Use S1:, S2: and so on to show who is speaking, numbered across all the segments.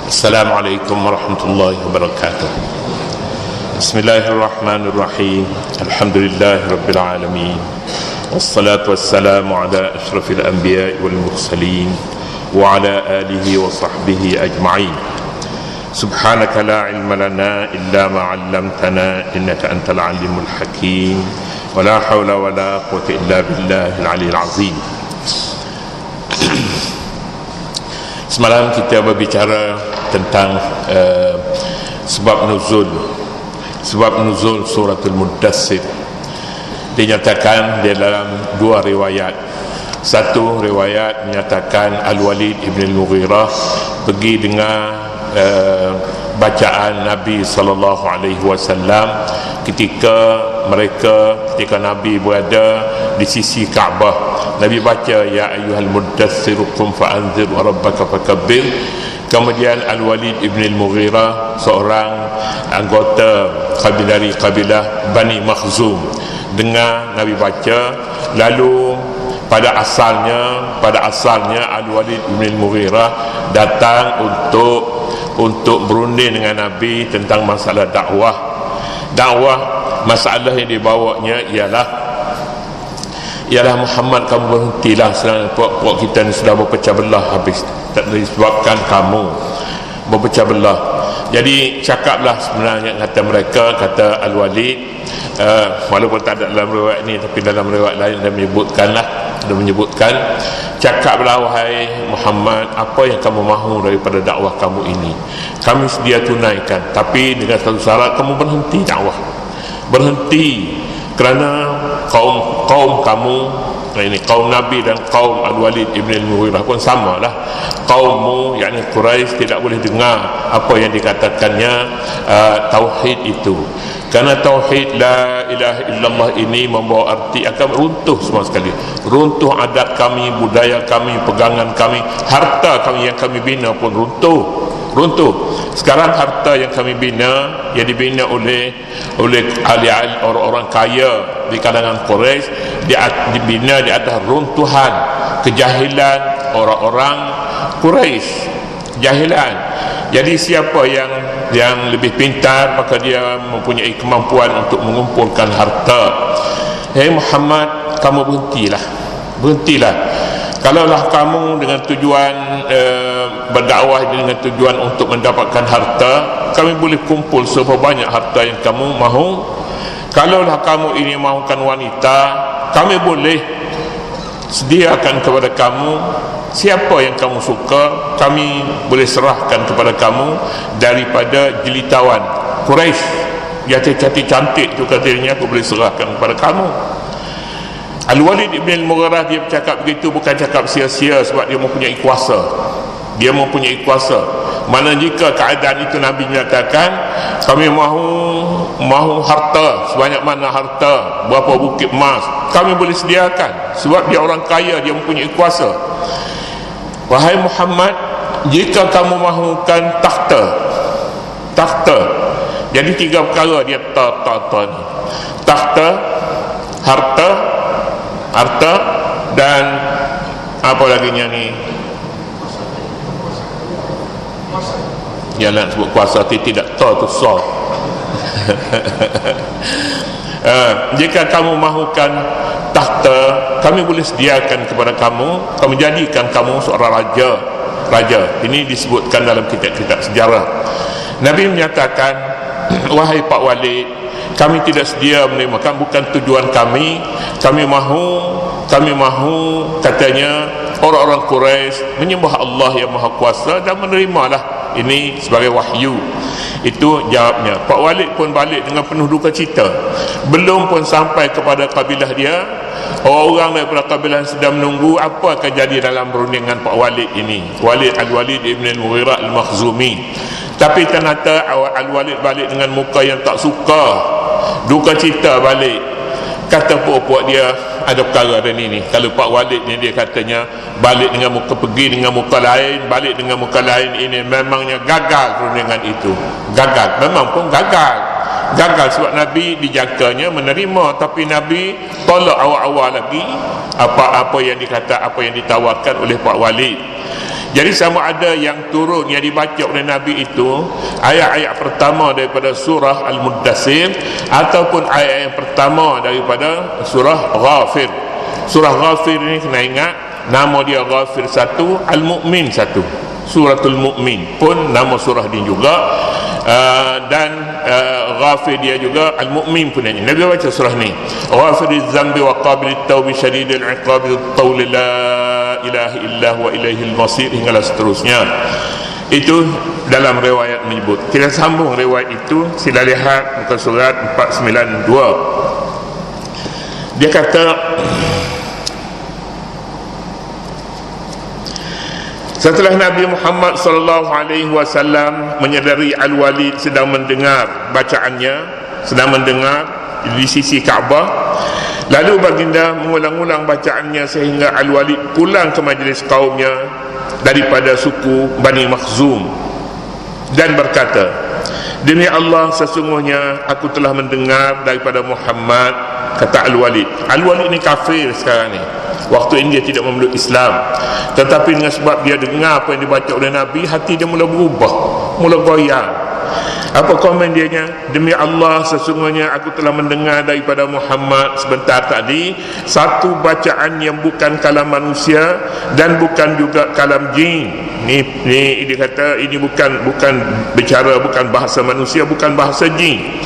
S1: Assalamualaikum warahmatullahi wabarakatuh. Bismillahirrahmanirrahim. Alhamdulillahirabbil alamin. Wassalatu wassalamu ala asyrafil anbiya'i wal mursalin wa ala alihi wa sahbihi ajma'in. Subhanaka la ilma lana illa ma 'allamtana innaka antal alimul hakim. Wa la hawla wa la quwwata illa billahil aliyyil azim. Semalam kita berbicara tentang sebab nuzul suratul Muddassir. Dinyatakan di dalam dua riwayat. Satu riwayat menyatakan Al-Walid ibn al-Mughirah pergi dengar bacaan Nabi SAW ketika Nabi berada di sisi Kaabah. Nabi baca ya ayyuhal muddassir qum fa'anzir wa rabbaka fakabbir. Kemudian Al-Walid ibn al-Mughirah, seorang anggota dari kabilah Bani Makhzum, dengar Nabi baca, lalu pada asalnya Al-Walid ibn al-Mughirah datang untuk berunding dengan Nabi tentang masalah dakwah. Masalah yang dibawanya ialah Muhammad, kamu berhentilah, puak kita ni sudah berpecah belah habis, tak disebabkan kamu berpecah belah. Jadi cakaplah sebenarnya kata Al-Walid, walaupun tak ada dalam riwayat ni, tapi dalam riwayat lain dia menyebutkan cakaplah wahai Muhammad, apa yang kamu mahu daripada dakwah kamu ini, kami sedia tunaikan, tapi dengan satu syarat, kamu berhenti dakwah, berhenti, kerana kaum kamu ini, kaum Nabi dan kaum Al-Walid ibn al-Mughirah pun sama lah. Kaummu, yakni Quraisy, tidak boleh dengar apa yang dikatakannya tauhid itu, kerana tauhid la ilaha illallah ini membawa arti akan runtuh semua sekali. Runtuh adat kami, budaya kami, pegangan kami, harta kami yang kami bina pun runtuh. Sekarang harta yang kami bina, yang dibina oleh ahli-ahli, orang-orang kaya di kalangan Quraisy, dibina di atas runtuhan kejahilan orang-orang Quraisy, jahilan. Jadi siapa yang lebih pintar, maka dia mempunyai kemampuan untuk mengumpulkan harta. Hei Muhammad, kamu berhentilah. Kalaulah kamu dengan tujuan berdakwah dengan tujuan untuk mendapatkan harta, kami boleh kumpul seberapa banyak harta yang kamu mahu. Kalaulah kamu ini mahukan wanita, kami boleh sediakan kepada kamu siapa yang kamu suka, kami boleh serahkan kepada kamu daripada jelitawan Quraisy. Jati-jati cantik tu katanya, aku boleh serahkan kepada kamu. Al-Walid ibn al-Mughirah, dia bercakap begitu bukan cakap sia-sia, sebab dia mempunyai kuasa. Mana jika keadaan itu Nabi menyatakan, kami mahu harta, sebanyak mana harta, berapa bukit emas, kami boleh sediakan, sebab dia orang kaya, dia mempunyai kuasa. Wahai Muhammad, jika kamu mahukan takhta, jadi tiga perkara dia ni: takhta, harta dan apa lagi ni? Jangan sebut kuasa, tidak tahu tu sah. Jika kamu mahukan takhta, kami boleh sediakan kepada kamu jadikan kamu seorang raja. Ini disebutkan dalam kitab-kitab sejarah. Nabi menyatakan, wahai Pak Walid, kami tidak sedia menerima, bukan tujuan kami mahu katanya orang-orang Quraisy menyembah Allah yang Maha Kuasa dan menerimalah ini sebagai wahyu. Itu jawabnya. Pak Walid pun balik dengan penuh duka cita. Belum pun sampai kepada kabilah dia, orang-orang daripada kabilah sedang menunggu apa akan jadi dalam perundingan Pak Walid ini, Al-Walid ibn al-Mughirah al-Makhzumi. Tapi ternyata Al-Walid balik dengan muka yang tak suka, duka cita balik. Kata puak-puak dia, ada perkara dan ini. Kalau Pak Walid ni, dia katanya balik dengan muka, pergi dengan muka lain, balik dengan muka lain, ini memangnya gagal perundingan itu. Memang pun gagal sebab Nabi dijangkanya menerima, tapi Nabi tolak awal-awal lagi apa yang ditawarkan oleh Pak Walid. Jadi sama ada yang turun, yang dibaca oleh Nabi itu ayat-ayat pertama daripada surah Al-Muddassir ataupun ayat yang pertama daripada surah Ghafir. Surah Ghafir ini kena ingat, nama dia Ghafir satu, Al-Mu'min satu. Suratul Mu'min pun nama surah dia juga, dan Ghafir dia juga, Al-Mu'min pun ini. Nabi baca surah ni, Ghafiriz zambi wa qabilit tawbi syadidil iqabi tawli la ilaha illa wa ilaihil masir, hinggalah seterusnya. Itu dalam riwayat menyebut. Kita sambung riwayat itu, sila lihat muka surat 492. Dia kata, setelah Nabi Muhammad SAW menyedari Al-Walid sedang mendengar bacaannya, sedang mendengar di sisi Kaabah, lalu baginda mengulang-ulang bacaannya sehingga Al-Walid pulang ke majlis kaumnya daripada suku Bani Makhzum dan berkata, demi Allah, sesungguhnya aku telah mendengar daripada Muhammad, kata Al-Walid. Al-Walid ni kafir sekarang ni. Waktu ini dia tidak memeluk Islam, tetapi dengan sebab dia dengar apa yang dibaca oleh Nabi, hati dia mula berubah, mula goyang. Apa komen dia nya? Demi Allah, sesungguhnya aku telah mendengar daripada Muhammad sebentar tadi satu bacaan yang bukan kalam manusia dan bukan juga kalam jin. Ni dia kata ini bukan bicara, bukan bahasa manusia, bukan bahasa jin.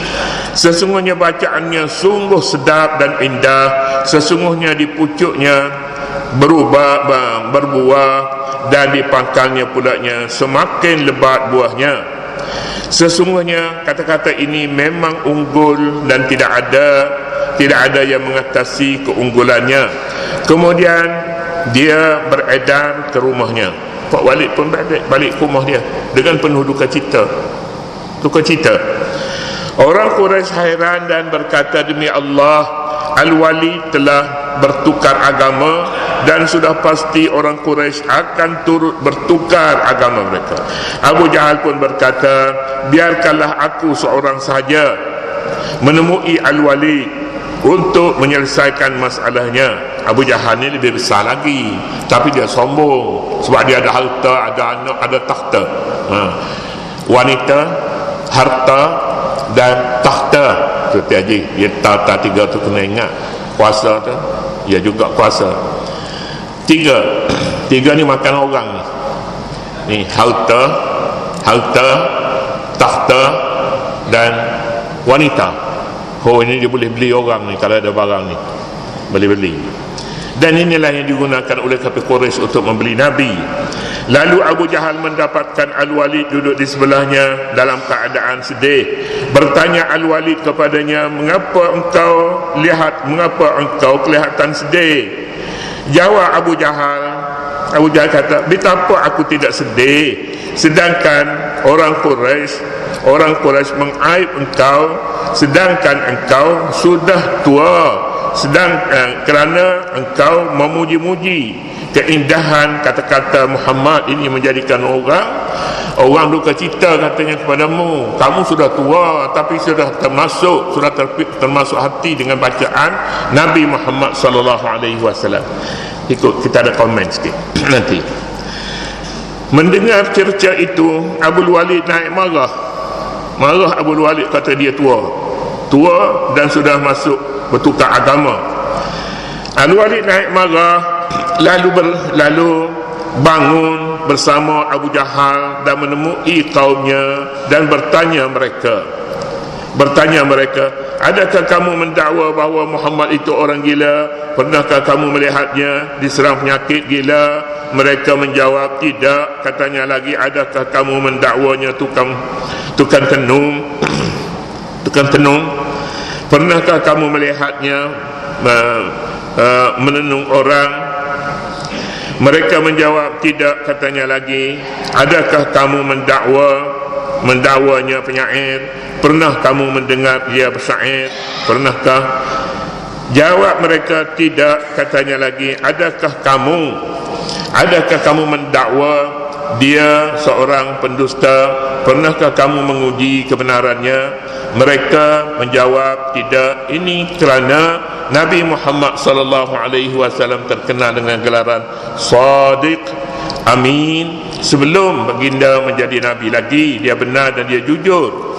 S1: Sesungguhnya bacaannya sungguh sedap dan indah. Sesungguhnya di pucuknya berbuah dan di pangkalnya pulanya semakin lebat buahnya. Sesungguhnya kata-kata ini memang unggul dan tidak ada yang mengatasi keunggulannya. Kemudian dia beredar ke rumahnya. Pak Walid pun balik ke rumah dia dengan penuh duka cita. Orang Quraisy hairan dan berkata, demi Allah, Al-Walid telah bertukar agama dan sudah pasti orang Quraisy akan turut bertukar agama mereka. Abu Jahal pun berkata, biarkanlah aku seorang sahaja menemui Al-Walid untuk menyelesaikan masalahnya. Abu Jahal ni lebih besar lagi, tapi dia sombong sebab dia ada harta, ada anak, ada takhta. Wanita, harta dan takhta. Seperti Haji, dia takhta tiga tu kena ingat. Kuasa tu, dia juga kuasa. Tiga ni makan orang ni. Harta, takhta dan wanita. Ini dia boleh beli orang ni, kalau ada barang ni boleh beli. Dan inilah yang digunakan oleh kafir Quraisy untuk membeli Nabi. Lalu Abu Jahal mendapatkan Al-Walid duduk di sebelahnya dalam keadaan sedih. Bertanya Al-Walid kepadanya, mengapa engkau kelihatan sedih? Jawab Abu Jahal kata, betapa aku tidak sedih, sedangkan orang Quraisy mengaib engkau, sedangkan engkau sudah tua, kerana engkau memuji-muji keindahan kata-kata Muhammad. Ini menjadikan orang duka cita katanya kepadamu. Kamu sudah tua tapi sudah termasuk hati dengan bacaan Nabi Muhammad sallallahu alaihi wasallam. Ikut kita ada komen sikit nanti. Mendengar cerca itu, Abu Walid naik marah Abu Walid, kata dia tua dan sudah masuk bertukar agama. Al-Walid naik marah, lalu bangun bersama Abu Jahal dan menemui kaumnya dan bertanya mereka, adakah kamu mendakwa bahawa Muhammad itu orang gila? Pernahkah kamu melihatnya diserang penyakit gila? Mereka menjawab, tidak. Katanya lagi, adakah kamu mendakwanya tukang tenung? Pernahkah kamu melihatnya menenung orang? Mereka menjawab, tidak. Katanya lagi, adakah kamu mendakwanya penyair? Pernah kamu mendengar dia bersyair? Pernahkah? Jawab mereka, tidak. Katanya lagi, adakah kamu mendakwa dia seorang pendusta? Pernahkah kamu menguji kebenarannya? Mereka menjawab, tidak. Ini kerana Nabi Muhammad sallallahu alaihi wasallam terkenal dengan gelaran Sadiq Amin. Sebelum baginda menjadi Nabi lagi, dia benar dan dia jujur.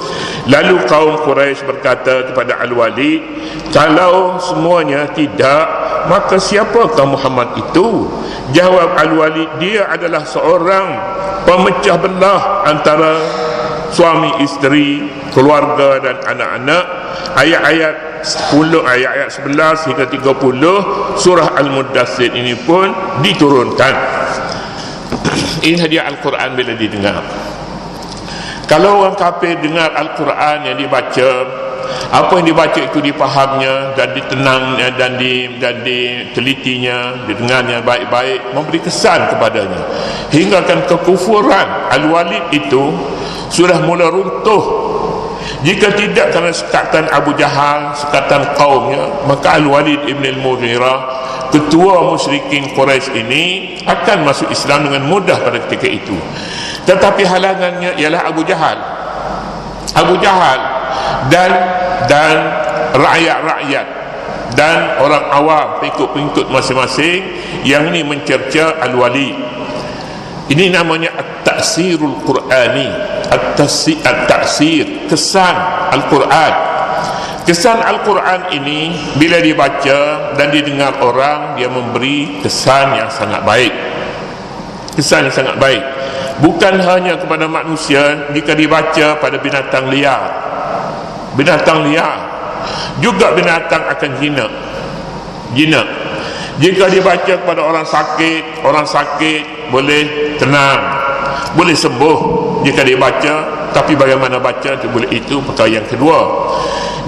S1: Lalu kaum Quraisy berkata kepada Al-Walid, kalau semuanya tidak, maka siapakah Muhammad itu? Jawab Al-Walid, dia adalah seorang pemecah belah antara suami isteri, keluarga dan anak-anak. Ayat-ayat 10, ayat-ayat 11 hingga 30 surah Al-Muddathir ini pun diturunkan. Ini hadiah Al-Quran bila didengar. Kalau orang kafir dengar Al-Quran yang dibaca, apa yang dibaca itu dipahamnya dan ditenangnya dan ditelitinya, didengarnya baik-baik, memberi kesan kepadanya hinggakan kekufuran. Al-Walid itu sudah mula runtuh. Jika tidak kerana sekatan Abu Jahal, sekatan kaumnya, maka Al-Walid ibn al-Mughirah, ketua musyrikin Quraisy ini, akan masuk Islam dengan mudah pada ketika itu. Tetapi halangannya ialah Abu Jahal dan rakyat-rakyat dan orang awam, pengikut-pengikut masing-masing yang ini mencerca Al-Walid. Ini namanya at-ta'sirul Qur'ani, at-ta'sir, kesan Al-Quran. Kesan Al-Quran ini bila dibaca dan didengar orang, dia memberi kesan yang sangat baik. Kesan yang sangat baik, bukan hanya kepada manusia, jika dibaca pada binatang liar. Binatang liar juga binatang akan jinak. Jika dibaca kepada orang sakit boleh tenang, boleh sembuh jika dibaca. Tapi bagaimana baca itu perkara yang kedua.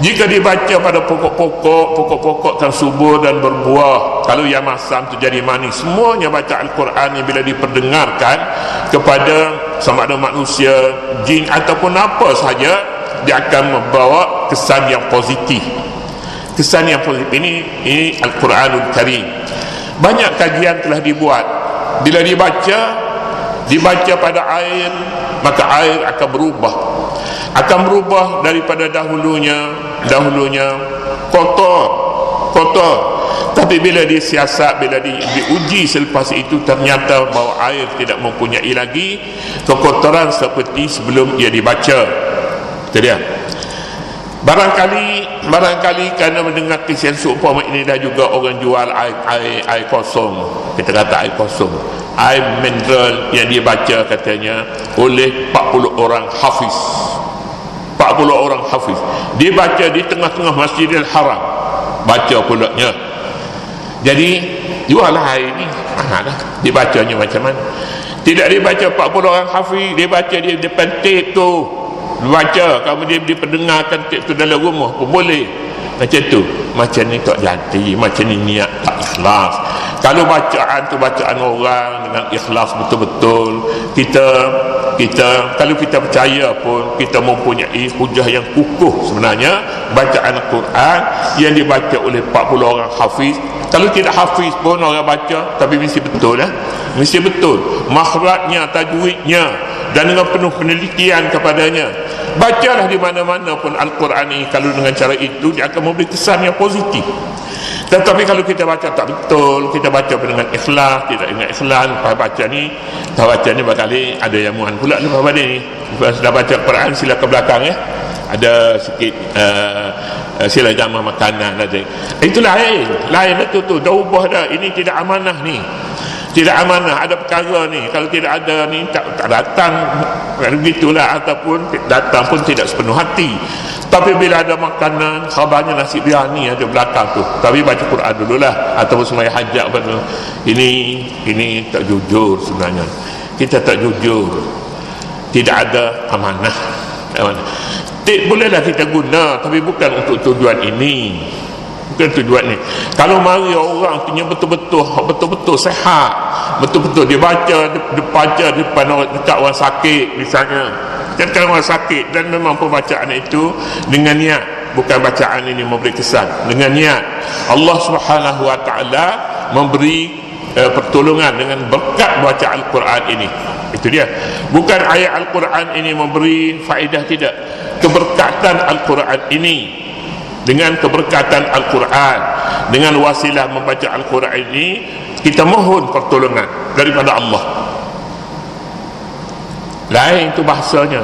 S1: Jika dibaca pada pokok-pokok yang subur dan berbuah, kalau yang masam itu jadi manis. Semuanya baca Al-Quran yang bila diperdengarkan kepada sama ada manusia, jin ataupun apa sahaja, dia akan membawa kesan yang positif. Kesan yang positif ini Al-Quranul Karim. Banyak kajian telah dibuat. Bila dibaca pada air, maka air akan berubah daripada dahulunya kotor. Tapi bila disiasat, bila diuji selepas itu, ternyata bahawa air tidak mempunyai lagi kekotoran seperti sebelum ia dibaca. Itu dia. Barangkali kerana mendengar kisah seumpama ini, dah juga orang jual air kosong. Kita kata air kosong, air mineral yang dibaca katanya oleh 40 orang hafiz. 40 orang hafiz dibaca di tengah-tengah Masjidil Haram, baca pulaknya. Jadi jual air ni dah dibacanya macam mana? Tidak dibaca 40 orang hafiz, dibaca di depan tape tu, baca, kemudian diperdengarkan tape tu dalam rumah pun boleh. Macam tu, macam ni tak jadi, macam ni niat tak ikhlas. Kalau bacaan tu bacaan orang dengan ikhlas betul-betul, kita kalau kita percaya pun, kita mempunyai hujah yang kukuh sebenarnya bacaan Al-Quran yang dibaca oleh 40 orang hafiz. Kalau tidak hafiz pun orang baca, tapi mesti betul mesti betul makhrajnya, tajwidnya, dan dengan penuh penelitian kepadanya. Bacalah di mana-mana pun Al-Quran ini, kalau dengan cara itu dia akan memberi kesan yang positif. Tetapi kalau kita baca tak betul, kita baca dengan ikhlas, tidak ingat ikhlas, lepas baca ni barangkali ada yang muan pula lepas pada ni. Lepas dah baca Quran, sila ke belakang ada sikit sila jamah makanan ada. Itu lain betul tu, dah ubah dah. Ini tidak amanah ni, tidak amanah. Ada perkara ni, kalau tidak ada ni tak datang, begitulah. Ataupun datang pun tidak sepenuh hati. Tapi bila ada makanan, khabarnya nasi biryani ada belakang tu, tapi baca Quran dululah, ataupun semaya hajat pun. Ini tak jujur sebenarnya. Kita tak jujur, tidak ada amanah. Bolehlah kita guna, tapi bukan untuk tujuan ini. Bukan tujuan ni. Kalau mari orang punya betul-betul sehat, betul-betul dia baca depan orang, dekat orang sakit misalnya, dekat orang sakit, dan memang pembacaan itu dengan niat, bukan bacaan ini memberi kesan, dengan niat Allah Subhanahu wa taala memberi pertolongan dengan berkat baca Al-Quran ini. Itu dia. Bukan ayat Al-Quran ini memberi faedah, tidak. Keberkatan Al-Quran ini, dengan keberkatan Al-Quran, dengan wasilah membaca Al-Quran ini, kita mohon pertolongan daripada Allah. lain itu bahasanya.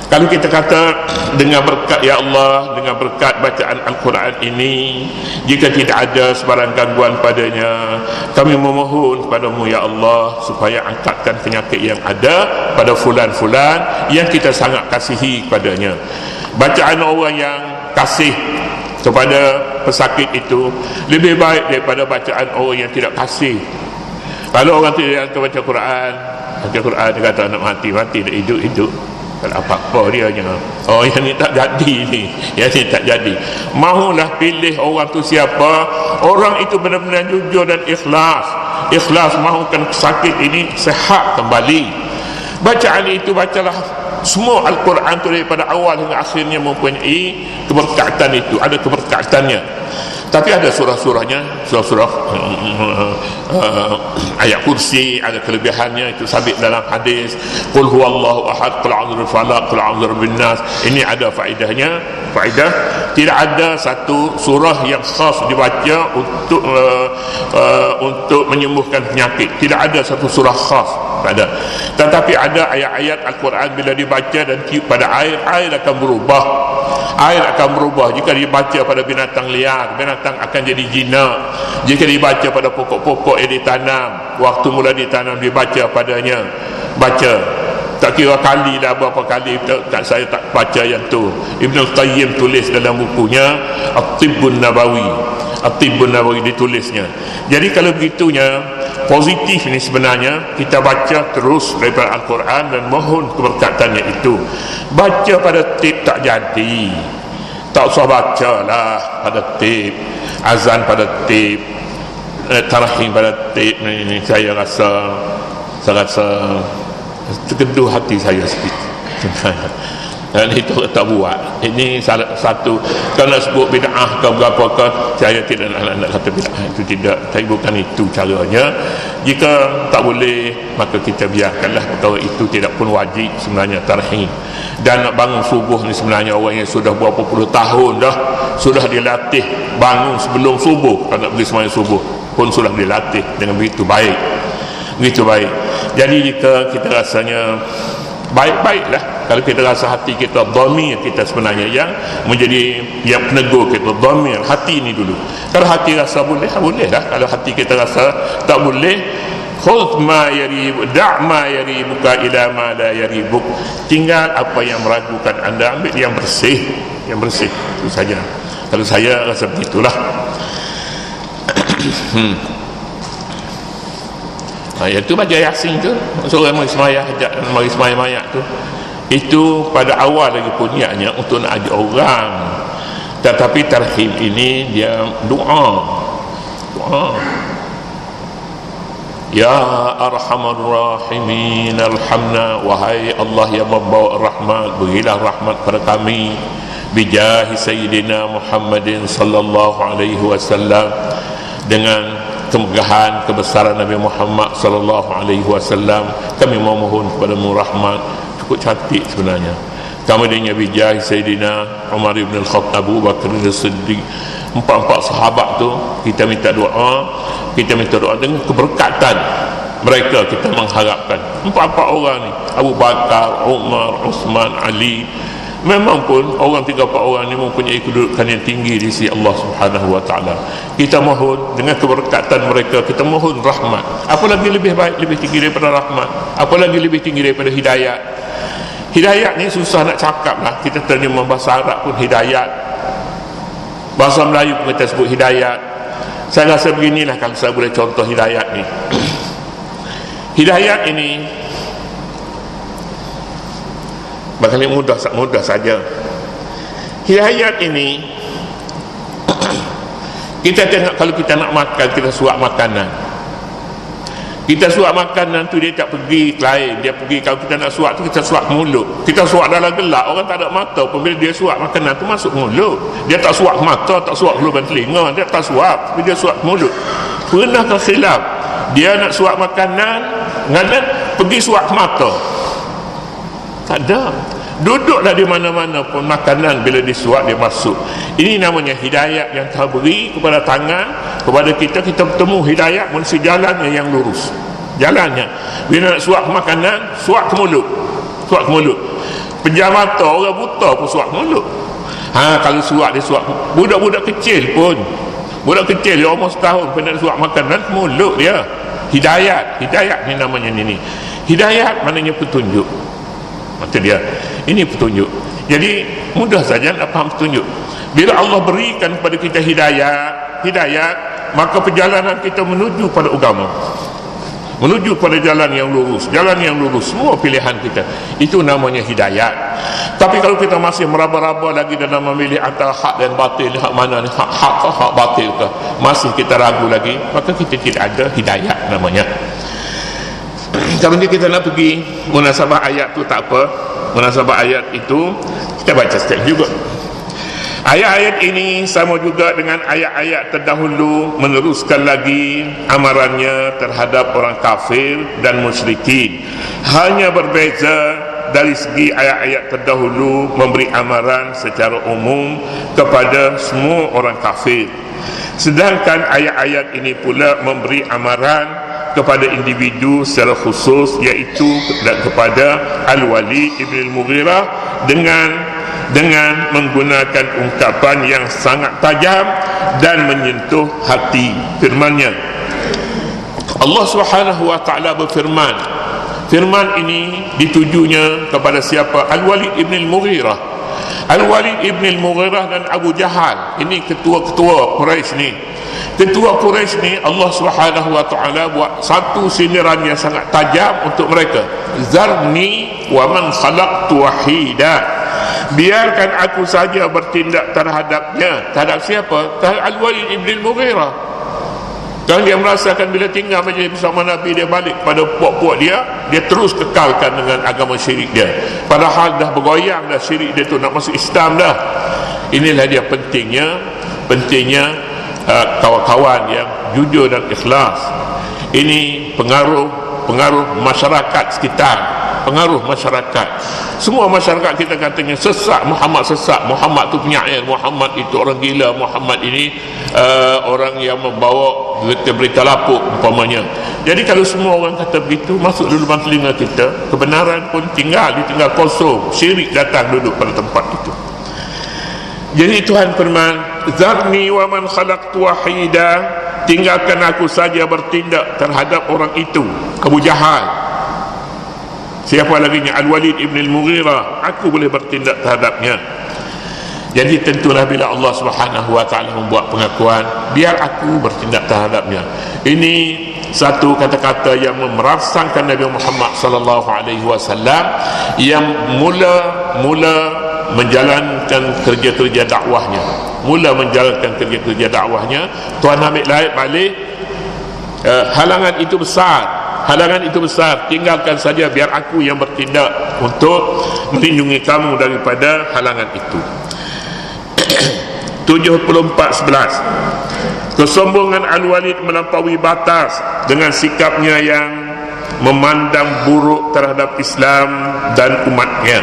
S1: Kalau kita kata dengan berkat ya Allah, dengan berkat bacaan Al-Quran ini, jika tidak ada sebarang gangguan padanya, kami memohon kepadamu ya Allah supaya angkatkan penyakit yang ada pada fulan-fulan yang kita sangat kasihi kepadanya. Bacaan orang yang kasih kepada pesakit itu lebih baik daripada bacaan orang yang tidak kasih. Kalau orang tidak baca Quran, dia kata nak mati, dia hidup. Tak apa-apa dia je. Oh, yang ni tak jadi ni, yang ni tak jadi. Mahulah pilih orang tu siapa, orang itu benar-benar jujur dan ikhlas mahukan sakit ini sehat kembali. Bacaan itu bacalah semua Al-Quran tu daripada awal hingga akhirnya mempunyai keberkatan itu, ada keberkatannya. Tapi ada surah-surahnya, surah-surah ayat kursi ada kelebihannya, itu sabit dalam hadis. Qul huwallahu ahad, qul a'udzu birabbil falaq, qul a'udzu birabbin nas. Ini ada faedahnya. Faedah tidak ada satu surah yang khas dibaca untuk menyembuhkan penyakit. Tidak ada satu surah khas, tak ada. Tetapi ada ayat-ayat Al-Quran bila dibaca dan tiup pada air akan berubah. Air akan berubah. Jika dibaca pada binatang liar, binatang akan jadi jinak. Jika dibaca pada pokok-pokok yang ditanam, waktu mula ditanam dibaca padanya, baca. Tak kira kali dah berapa kali, saya tak baca yang tu. Ibn Al-Qayyim tulis dalam bukunya At-Tibbun Nabawi. At-Tibbun Nabawi ditulisnya. Jadi kalau begitunya, positif ini sebenarnya kita baca terus daripada Al-Quran dan mohon keberkatannya itu. Baca pada tip tak jadi, tak usah baca lah pada tip. Azan pada tip, tarahim pada tip ni saya rasa tergeduh hati saya sikit. Dan itu tak buat. Ini salah satu. Kalau nak sebut bid'ah ke berapa ke, saya tidak nak kata bid'ah, itu tidak. Tapi bukan itu caranya. Jika tak boleh, maka kita biarkanlah perkara itu, tidak pun wajib sebenarnya tarhim. Dan nak bangun subuh ni sebenarnya orang yang sudah berapa puluh tahun dah sudah dilatih bangun sebelum subuh. Kalau nak pergi sembahyang subuh pun sudah dilatih dengan begitu baik. Begitu baik. Jadi jika kita rasanya baik-baiklah, kalau kita rasa hati kita dhamir kita sebenarnya yang menjadi yang penegur kita, dhamir hati ini dulu. Kalau hati rasa boleh, bolehlah. Kalau hati kita rasa tak boleh, khudh ma yarib, da' ma yaribuka ila ma la yaribuk. Tinggal apa yang meragukan anda, ambil yang bersih, itu saja. Kalau saya rasa begitulah. Iaitu baca Yasin tu, seorang mari sembahyang mayat tu, itu pada awal lagi punyanya untuk nak ajak orang. Tetapi tarhim ini dia doa. Ya Arhamar Rahimin, alhamna, wahai Allah yang membawa rahmat, berilah rahmat pada kami bijahi Sayyidina Muhammadin sallallahu alaihi wasallam, dengan kemegahan kebesaran Nabi Muhammad sallallahu alaihi wasallam kami memohon kepadamu rahmat. Cukup cantik sebenarnya. Kemudian bijahi Sayyidina Umar ibn al-Khattab, Abu Bakar as-Siddiq, empat sahabat tu kita minta doa dengan keberkatan mereka. Kita mengharapkan empat orang ni, Abu Bakar, Umar, Uthman, Ali. Memang pun orang 3-4 orang ni mempunyai kedudukan yang tinggi di sisi Allah Subhanahu wa taala. Kita mohon dengan keberkatan mereka, kita mohon rahmat. Apa lagi lebih baik, lebih tinggi daripada rahmat? Apa lagi lebih tinggi daripada hidayat? Hidayat ni susah nak cakap lah. Kita terjemah bahasa Arab pun hidayat, bahasa Melayu pun kita sebut hidayat. Saya rasa beginilah kalau saya boleh contoh hidayat ni. Hidayat ini bakal mudah saja. Hidayat ini kita tengok, kalau kita nak makan, kita suap makanan. Kita suap makanan tu dia tak pergi lain, dia pergi, kalau kita nak suap tu kita suap mulut. Kita suap dalam gelap, orang tak ada mata pun bila dia suap makanan tu masuk mulut. Dia tak suap mata, tak suap lubang telinga, dia tak suap, dia suap mulut. Pernahkah khilaf dia nak suap makanan ngadan pergi suap mata? Tak ada. Duduklah di mana-mana pun makanan bila disuap dia masuk. Ini namanya hidayat yang Tuhan beri kepada tangan, kepada kita. Kita bertemu hidayat manusia jalannya yang lurus, jalannya. Bila nak suap makanan, suap ke mulut. suak mulut. Pejam mata orang buta pun suak mulut. Kalau suak dia suak, budak-budak kecil pun, budak kecil dia umur setahun pun nak suak makanan mulut dia. Hidayat ni namanya ni. Hidayat maknanya petunjuk. Maksud dia ini petunjuk. Jadi mudah saja nak faham petunjuk. Bila Allah berikan kepada kita hidayat, maka perjalanan kita menuju pada agama, menuju pada jalan yang lurus, semua pilihan kita itu namanya hidayat. Tapi kalau kita masih meraba-raba lagi dalam memilih antara hak dan batil, hak mana ni, hak ke hak batil ke, masih kita ragu lagi, maka kita tidak ada hidayat namanya. Kalau kita nak pergi munasabah ayat tu tak apa, munasabah ayat itu kita baca sikit juga. Ayat-ayat ini sama juga dengan ayat-ayat terdahulu, meneruskan lagi amarannya terhadap orang kafir dan musyrikin. Hanya berbeza dari segi ayat-ayat terdahulu memberi amaran secara umum kepada semua orang kafir, sedangkan ayat-ayat ini pula memberi amaran kepada individu secara khusus, iaitu kepada Al-Walid ibn al-Mughirah dengan menggunakan ungkapan yang sangat tajam dan menyentuh hati. Firman-Nya, Allah Subhanahu wa taala berfirman, firman ini ditujunya kepada siapa? Al-Walid ibn al-Mughirah. Al-Walid ibn al-Mughirah dan Abu Jahal, ini ketua-ketua Quraisy ni. Ketua Quraisy ni Allah Subhanahu wa taala buat satu sindiran yang sangat tajam untuk mereka. Zarni wa man khalaqtu wahida. Biarkan aku saja bertindak terhadapnya. Terhadap siapa? Terhadap Al-Walid ibn al-Mughirah. Dan dia merasakan bila tinggal majlis bersama Nabi, dia balik pada puak-puak dia terus kekalkan dengan agama syirik dia. Padahal dah bergoyang dah syirik dia tu, nak masuk Islam dah. Inilah dia pentingnya kawan-kawan yang jujur dan ikhlas. Ini pengaruh masyarakat sekitar, pengaruh masyarakat. Semua masyarakat kita katanya sesat, Muhammad tu penyair, Muhammad itu orang gila, Muhammad ini orang yang membawa berita lapuk umpamanya. Jadi kalau semua orang kata begitu, masuk dulu dalam telinga kita, kebenaran pun ditinggal kosong, syirik datang duduk pada tempat itu. Jadi Tuhan firman, zarni wa man khalaqtu wahida, tinggalkan aku saja bertindak terhadap orang itu, Abu Jahal. Siapa lagi ni? Al-Walid ibn al-Mughirah. Aku boleh bertindak terhadapnya. Jadi tentulah bila Allah Subhanahu wa taala membuat pengakuan, biar aku bertindak terhadapnya. Ini satu kata-kata yang merangsangkan Nabi Muhammad sallallahu alaihi wasallam yang mula menjalankan kerja-kerja dakwahnya. Tuhan ambil balik, halangan itu besar, tinggalkan saja, biar aku yang bertindak untuk melindungi kamu daripada halangan itu. 74:11. Kesombongan Al-Walid melampaui batas dengan sikapnya yang memandang buruk terhadap Islam dan umatnya.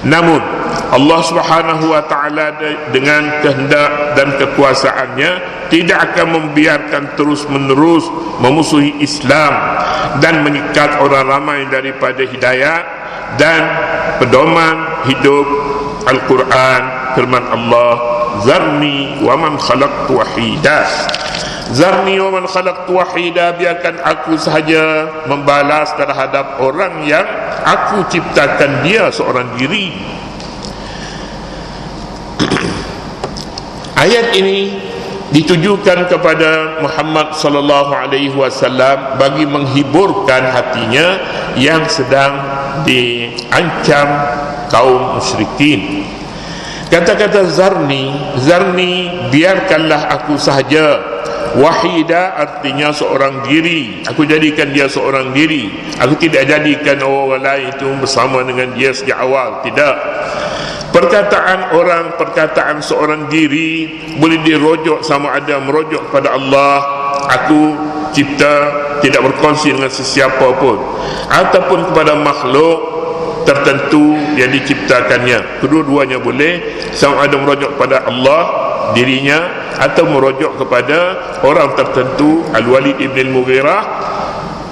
S1: Namun Allah Subhanahu wa taala dengan kehendak dan kekuasaannya tidak akan membiarkan terus-menerus memusuhi Islam dan menyikat orang ramai daripada hidayah dan pedoman hidup Al-Quran. Firman Allah, zarni wa man khalaqtu wahida. Zarni wa man khalaqtu wahida, biarkan aku sahaja membalas terhadap orang yang aku ciptakan dia seorang diri. Ayat ini ditujukan kepada Muhammad sallallahu alaihi wasallam bagi menghiburkan hatinya yang sedang diancam kaum musyrikin. Kata-kata zarni, biarkanlah aku sahaja. Wahida artinya seorang diri. Aku jadikan dia seorang diri. Aku tidak jadikan orang lain itu bersama dengan dia sejak awal. Tidak. Perkataan seorang diri boleh dirujuk sama ada merujuk kepada Allah, aku cipta, tidak berkongsi dengan sesiapa pun, ataupun kepada makhluk tertentu yang diciptakannya. Kedua-duanya boleh, sama ada merujuk kepada Allah dirinya atau merujuk kepada orang tertentu, Al-Walid ibn al-Mughirah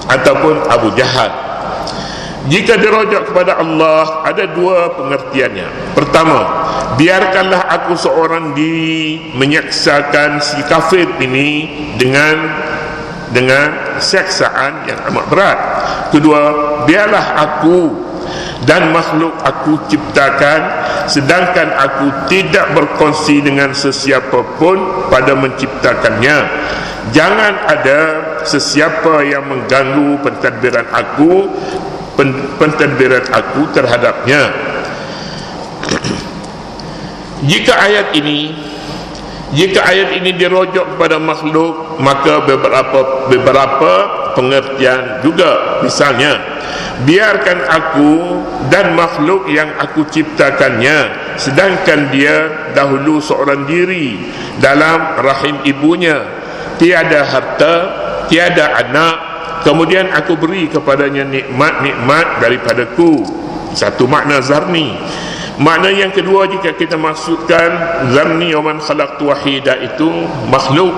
S1: ataupun Abu Jahal. Jika dirujuk kepada Allah, ada dua pengertiannya. Pertama, biarkanlah aku seorang diri menyeksakan si kafir ini dengan seksaan yang amat berat. Kedua, biarlah aku dan makhluk aku ciptakan, sedangkan aku tidak berkongsi dengan sesiapa pun pada menciptakannya. Jangan ada sesiapa yang mengganggu pentadbiran aku terhadapnya. Jika ayat ini dirujuk kepada makhluk, maka beberapa pengertian juga. Misalnya, biarkan aku dan makhluk yang aku ciptakannya, sedangkan dia dahulu seorang diri dalam rahim ibunya, tiada harta, tiada anak, kemudian aku beri kepadanya nikmat-nikmat daripadaku. Satu makna zarni. Makna yang kedua, jika kita maksudkan zarni wa man khalaqtu wahida, itu makhluk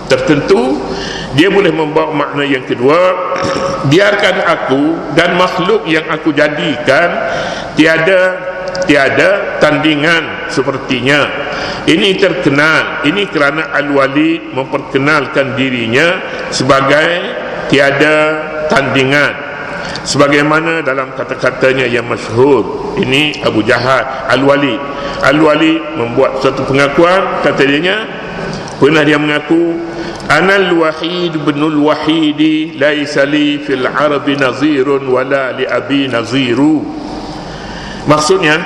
S1: tertentu, dia boleh membawa makna yang kedua, biarkan aku dan makhluk yang aku jadikan tiada tandingan sepertinya. Ini terkenal, ini kerana Al-Walid memperkenalkan dirinya sebagai tiada tandingan, sebagaimana dalam kata-katanya yang masyhur. Ini Abu Jahal, Al-Walid membuat suatu pengakuan. Kata dia, pernah dia mengaku, Anal wahid binul wahidi laisa li fil arabi nazirun wala li abi naziru. Maksudnya,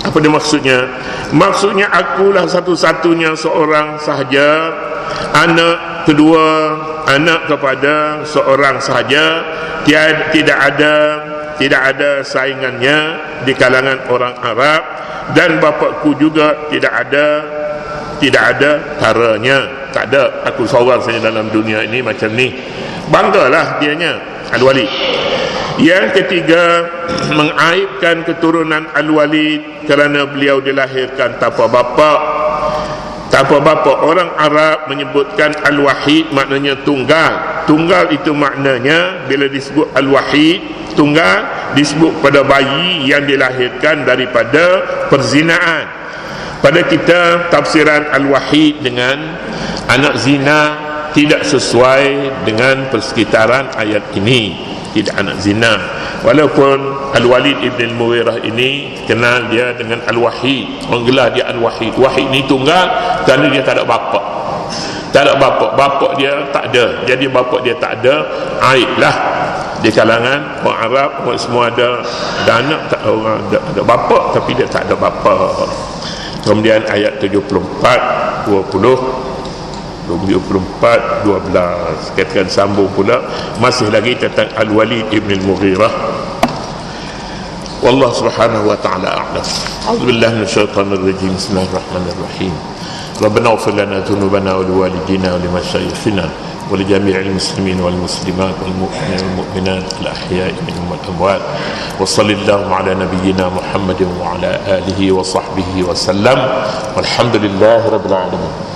S1: apa dia maksudnya? Maksudnya, akulah satu-satunya seorang sahaja, anak kedua, anak kepada seorang sahaja, tidak ada saingannya di kalangan orang Arab, dan bapakku juga tidak ada taranya. Tak ada, aku seorang saja dalam dunia ini macam ni. Banggalah dianya, Al-Walid. Yang ketiga, mengaibkan keturunan Al-Walid kerana beliau dilahirkan tanpa bapa. Orang Arab menyebutkan Al-Wahid maknanya tunggal. Tunggal itu maknanya, bila disebut Al-Wahid, tunggal, disebut pada bayi yang dilahirkan daripada perzinaan. Pada kita, tafsiran Al-Wahid dengan anak zina tidak sesuai dengan persekitaran ayat ini. Tidak anak zina, walaupun Al-Walid ibn al-Mughirah ini kenal dia dengan Al-Wahid, orang gelar dia Al-Wahid. Wahid ni tunggal kerana dia tak ada bapa. Bapa dia tak ada. Jadi bapa dia tak ada, aib lah di kalangan orang Arab. Orang semua ada anak, tak orang ada bapa, tapi dia tak ada bapa. Kemudian ayat 74, 12 katakan sambung pula, masih lagi tentang Al-Walid ibn al-Mughirah. Wallahu subhanahu wa ta'ala a'lam. A'udzubillahi minasyaitonir rajim. Bismillahirrahmanirrahim. Rabbana ighfir lana dhunubana wa liwalidina wa limashayikhina wa li jami'il muslimin wal muslimat wal mu'minin wal mu'minat al ahya'i minhum wal amwat. Wa sallallahu ala nabiyyina Muhammadin wa ala alihi wa sahbihi wa sallam. Walhamdulillahi rabbil alamin.